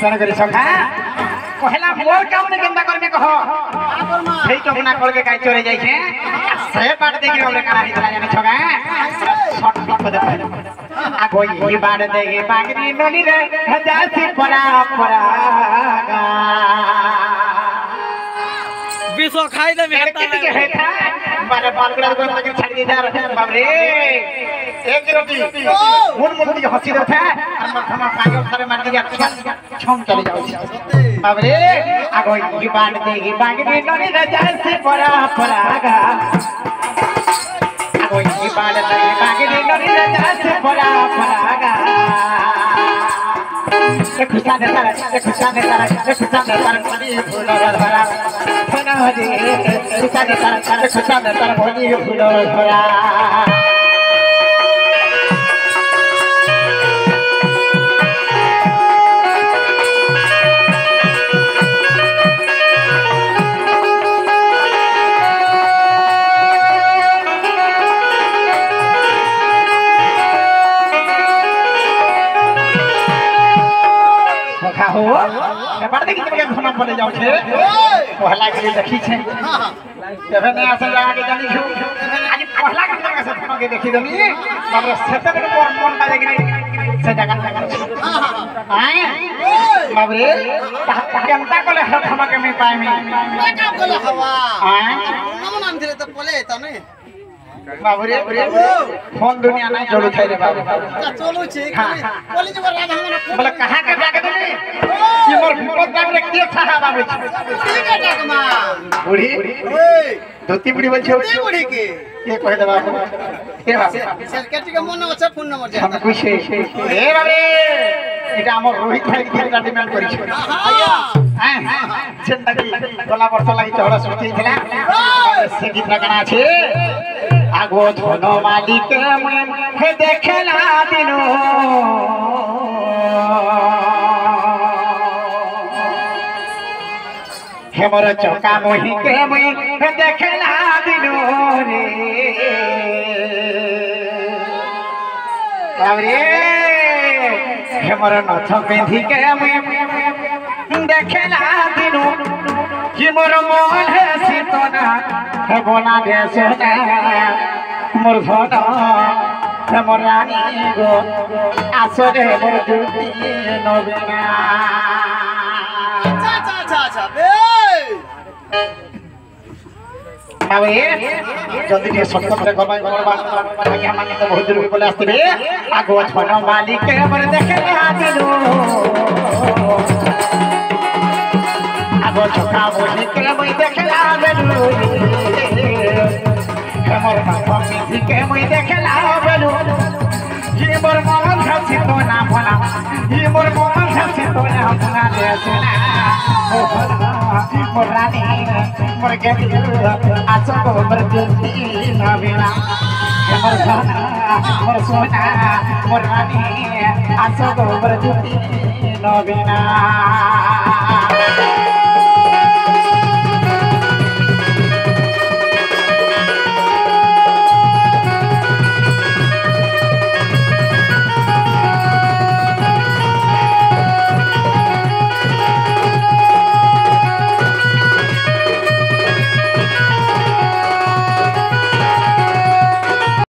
सुन करी सखा पहला मोर काम ने केंदा करबे कह हे टोकना कल के गाय चोरे जाई छे से बाट देखि हमरे काना हितरा जाने छगा शॉट पिक दे आ कोई बाट देगे बागरी नली रे जासी परा परागा विसो खाई दे मेहता है बारे बालगुड़ा को लगे छाड़ दे यार बाप रे एक रोटी मुन मुन की हंसी दे था हम पागल थारे मार के छम चले जाओ बाप रे आगो ई बांध दे ई बागरी नली रे जासी परा परागा आगो ई बांध दे ई बागरी नली रे जासी परा परागा खुशा दे तारा खुशा दे तारा खुशा दे तारा बड़ी फूलों भरा फना दे खुशा दे तारा खुशा दे तारा बड़ी फूलों भरा हो बात देखि के खाना पड़े जाउ छे पहला के देखि छे तबे ने आसे आगे जानी छु आज पहला के लगे से फोटो के देखि दनी बाबरे सेते के पर मन का देखि से जगह हां बाबरे केनता कोले हमा के में पाए में का कोले हवा हां नाम दिले तो बोले त ने बाबरे फोन दुनिया नहीं चलू छै रे बाबू चलू छै बोली जे राधा हमरा बोले कहां के जाके दनी ये मोर विपद नाम रे के छहा बाबू ठीक है डाकमा बूढ़ी ओए धोती बूढ़ी बोल छै बूढ़ी के कह दे बाबू के बाबू सरकटी के मन अच्छा फोन नंबर दे हम कुछ ए बाबे এটা আমার রোহিত ভাই খেলটা ডিমান্ড করিছে হ্যাঁ জিন্দেগি গলা বর্ষ লাগি চড়া সুতি খেলা সে গীতটা গানা আছে আগো ধন মালিক হে দেখলা দিনো হে মোর চকা মহি কে মই হে দেখলা দিনো রে বাবরে হে মোর নথ পেঁধি কে মই দেখলা দিনো कि मोर मन है सीतना है बोला दे सोना मोर सोना है मोर रानी गो आसो रे मोर दुती नबीना अच्छा बे बाबे जल्दी के सत्तर रे गबाई करबा ताकि हमने तो बहुत दूर बोले आस्ते आगो छनो मालिक के मोर देखे हाथिलो आगो छोका बोली के मैं देखला बेलू हमर बाबा मिठी के मैं देखला बेलू ये मोर मन हसी तो ना भला ये मोर मन हसी तो ना भला दे सुना मोर रानी मोर के आसो को मोर जुती ना बिना मोर सोना मोर रानी आसो को मोर जुती ना बिना